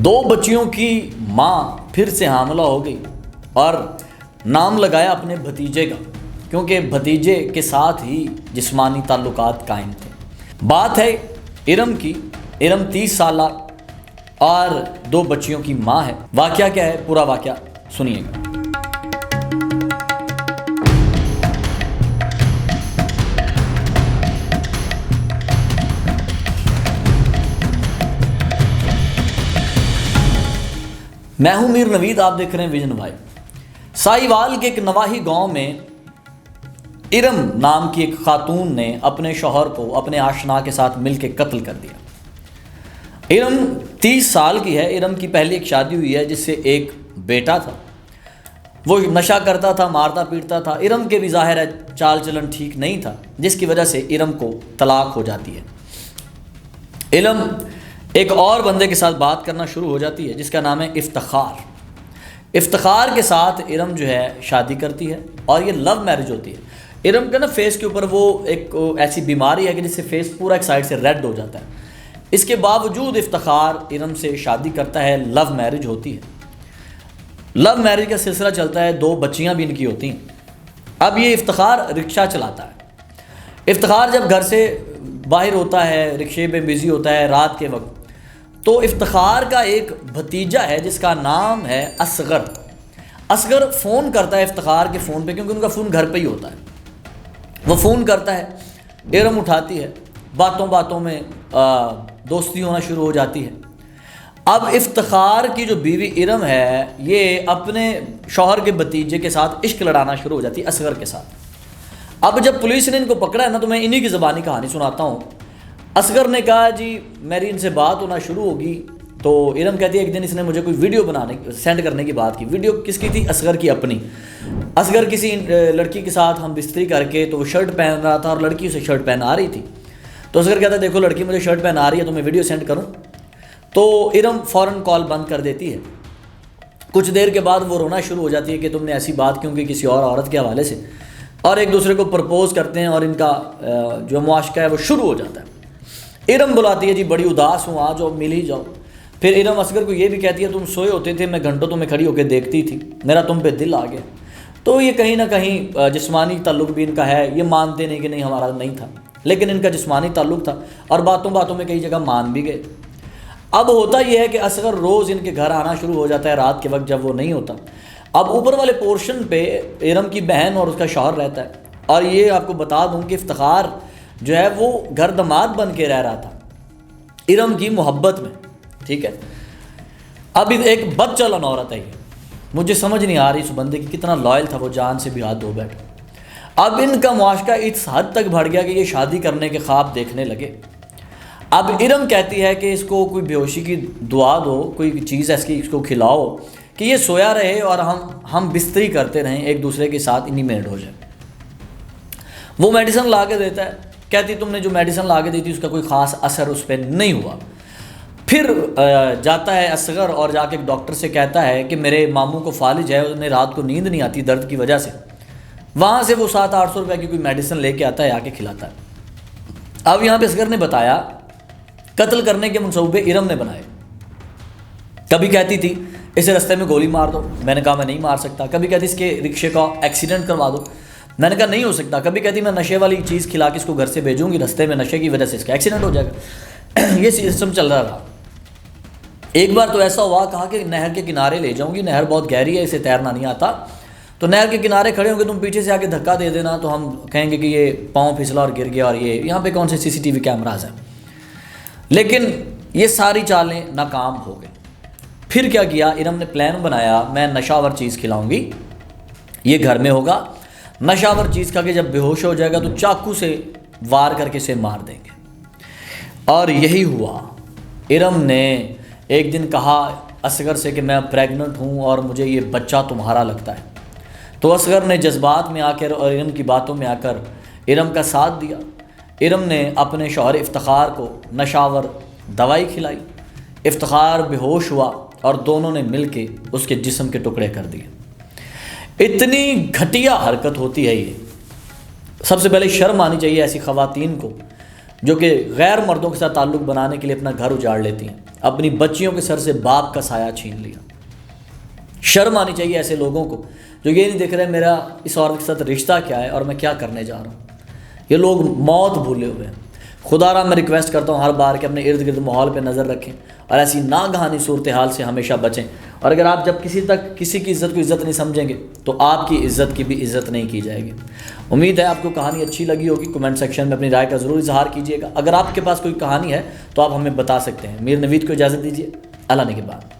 दो बच्चियों की माँ फिर से हामला हो गई और नाम लगाया अपने भतीजे का, क्योंकि भतीजे के साथ ही जिस्मानी ताल्लुकात कायम थे। बात है इरम की। इरम 30 साल और दो बच्चियों की माँ है। वाकया क्या है, पूरा वाकया सुनिएगा। मैं हूं मीर नवीद, आप देख रहे हैं विजन भाई। साहिवाल के एक नवाही गांव में इरम नाम की एक खातून ने अपने शौहर को अपने आशना के साथ मिलकर कत्ल कर दिया। इरम 30 साल की है। इरम की पहली एक शादी हुई है जिससे एक बेटा था। वो नशा करता था, मारता पीटता था। इरम के भी ज़ाहिर है चाल चलन ठीक नहीं था, जिसकी वजह से इरम को तलाक हो जाती है। इरम एक और बंदे के साथ बात करना शुरू हो जाती है जिसका नाम है इफ्तिखार। इफ्तिखार के साथ इरम जो है शादी करती है और ये लव मैरिज होती है। इरम का ना फेस के ऊपर वो एक ऐसी बीमारी है कि जिससे फेस पूरा एक साइड से रेड हो जाता है। इसके बावजूद इफ्तिखार इरम से शादी करता है, लव मैरिज होती है। लव मैरिज का सिलसिला चलता है, दो बच्चियां भी इनकी होती हैं। अब ये इफ्तिखार रिक्शा चलाता है। इफ्तिखार जब घर से बाहर होता है, रिक्शे पे बिजी होता है रात के वक्त, तो इफ्तिखार का एक भतीजा है जिसका नाम है असगर। असगर फ़ोन करता है इफ्तिखार के फ़ोन पे, क्योंकि उनका फ़ोन घर पे ही होता है। वो फ़ोन करता है, इरम उठाती है, बातों बातों में दोस्ती होना शुरू हो जाती है। अब इफ्तिखार की जो बीवी इरम है ये अपने शौहर के भतीजे के साथ इश्क लड़ाना शुरू हो जाती है असगर के साथ। अब जब पुलिस ने इनको पकड़ा है ना, तो मैं इन्हीं की ज़बानी कहानी सुनाता हूँ। असगर ने कहा जी मेरी इनसे बात होना शुरू होगी। तो इरम कहती है एक दिन इसने मुझे कोई वीडियो सेंड करने की बात की। वीडियो किसकी थी? असगर की अपनी। असगर किसी लड़की के साथ हम बिस्तरी करके, तो वो शर्ट पहन रहा था और लड़की उसे शर्ट पहना रही थी। तो असगर कहता है देखो लड़की मुझे शर्ट पहना रही है, तो मैं वीडियो सेंड करूँ? तो इरम फ़ौरन कॉल बंद कर देती है। कुछ देर के बाद वो रोना शुरू हो जाती है कि तुमने ऐसी बात क्यों की किसी और औरत के हवाले से, और एक दूसरे को प्रपोज़ करते हैं और इनका जो मुआशका है वो शुरू हो जाता है। इरम बुलाती है जी बड़ी उदास हूँ, आ जाओ मिल ही जाओ। फिर इरम असगर को ये भी कहती है तुम सोए होते थे, मैं घंटों तुम्हें खड़ी होकर देखती थी, मेरा तुम पे दिल आ गया। तो ये कहीं ना कहीं जिस्मानी ताल्लुक़ भी इनका है। ये मानते नहीं कि नहीं हमारा नहीं था, लेकिन इनका जिस्मानी ताल्लुक़ था और बातों बातों में कई जगह मान भी गए। अब होता यह है कि असगर रोज़ इनके घर आना शुरू हो जाता है रात के वक्त जब वो नहीं होता। अब ऊपर वाले पोर्शन पे इरम की बहन और उसका शौहर रहता है। और ये आपको बता दूँ कि इफ्तिखार जो है वो घर दमाद बन के रह रहा था इरम की मोहब्बत में, ठीक है। अब एक बदचलन औरत है ये, मुझे समझ नहीं आ रही इस बंदे की कितना लॉयल था, वो जान से भी हाथ धो बैठा। अब इनका मुआशका इस हद तक बढ़ गया कि ये शादी करने के ख्वाब देखने लगे। अब इरम कहती है कि इसको कोई बेहोशी की दुआ दो, कोई चीज़ ऐसी इसको खिलाओ कि ये सोया रहे और हम बिस्तरी करते रहें एक दूसरे के साथ, इन्हीं मिनट हो जाए। वो मेडिसिन ला के देता है। कहती तुमने जो मेडिसिन ला के दी थी उसका कोई ख़ास असर उस पर नहीं हुआ। फिर जाता है असगर और जाके एक डॉक्टर से कहता है कि मेरे मामू को फालिज है, उन्हें रात को नींद नहीं आती दर्द की वजह से। वहाँ से वो 700-800 रुपये की कोई मेडिसिन लेके आता है, आके खिलाता है। अब यहाँ पे असगर ने बताया कत्ल करने के मंसूबे इरम ने बनाए। कभी कहती थी इसे रास्ते में गोली मार दो, मैंने कहा मैं नहीं मार सकता। कभी कहती इसके रिक्शे का एक्सीडेंट करवा दो, मैंने कहा नहीं हो सकता। कभी कहती मैं नशे वाली चीज़ खिला के इसको घर से भेजूंगी, रास्ते में नशे की वजह से इसका एक्सीडेंट हो जाएगा। ये सिस्टम चल रहा था। एक बार तो ऐसा हुआ, कहा कि नहर के किनारे ले जाऊंगी, नहर बहुत गहरी है, इसे तैरना नहीं आता, तो नहर के किनारे खड़े होंगे, तुम पीछे से आके धक्का दे देना तो हम कहेंगे कि ये पाँव फिसला और गिर गया, और ये यहाँ पे कौन से CCTV कैमराज हैं। लेकिन ये सारी चालें नाकाम हो गई। फिर क्या किया इरम ने? प्लान बनाया, मैं नशावर चीज़ खिलाऊंगी, ये घर में होगा, नशावर चीज़ खा के जब बेहोश हो जाएगा तो चाकू से वार करके इसे मार देंगे। और यही हुआ। इरम ने एक दिन कहा असगर से कि मैं प्रेग्नेंट हूँ और मुझे ये बच्चा तुम्हारा लगता है। तो असगर ने जज्बात में आकर और इरम की बातों में आकर इरम का साथ दिया। इरम ने अपने शौहर इफ्तिखार को नशावर दवाई खिलाई। इफ्तिखार बेहोश हुआ और दोनों ने मिलके उसके जिस्म के टुकड़े कर दिए। इतनी घटिया हरकत होती है ये। सबसे पहले शर्म आनी चाहिए ऐसी ख़वातीन को जो कि गैर मर्दों के साथ ताल्लुक़ बनाने के लिए अपना घर उजाड़ लेती हैं। अपनी बच्चियों के सर से बाप का साया छीन लिया। शर्म आनी चाहिए ऐसे लोगों को जो ये नहीं देख रहे मेरा इस औरत के साथ रिश्ता क्या है और मैं क्या करने जा रहा हूँ। ये लोग मौत भूले हुए हैं। खुदारा मैं रिक्वेस्ट करता हूँ हर बार कि अपने इर्द गिर्द माहौल पे नज़र रखें और ऐसी नागहानी सूरत हाल से हमेशा बचें। और अगर आप जब किसी की इज़्ज़त को इज़्ज़त नहीं समझेंगे तो आपकी इज़्ज़त की भी इज़्ज़त नहीं की जाएगी। उम्मीद है आपको कहानी अच्छी लगी होगी। कमेंट सेक्शन में अपनी राय का ज़रूर इजहार कीजिएगा। अगर आपके पास कोई कहानी है तो आप हमें बता सकते हैं। मीर नवीद को इजाज़त दीजिए। अल्लाह ने के बाद।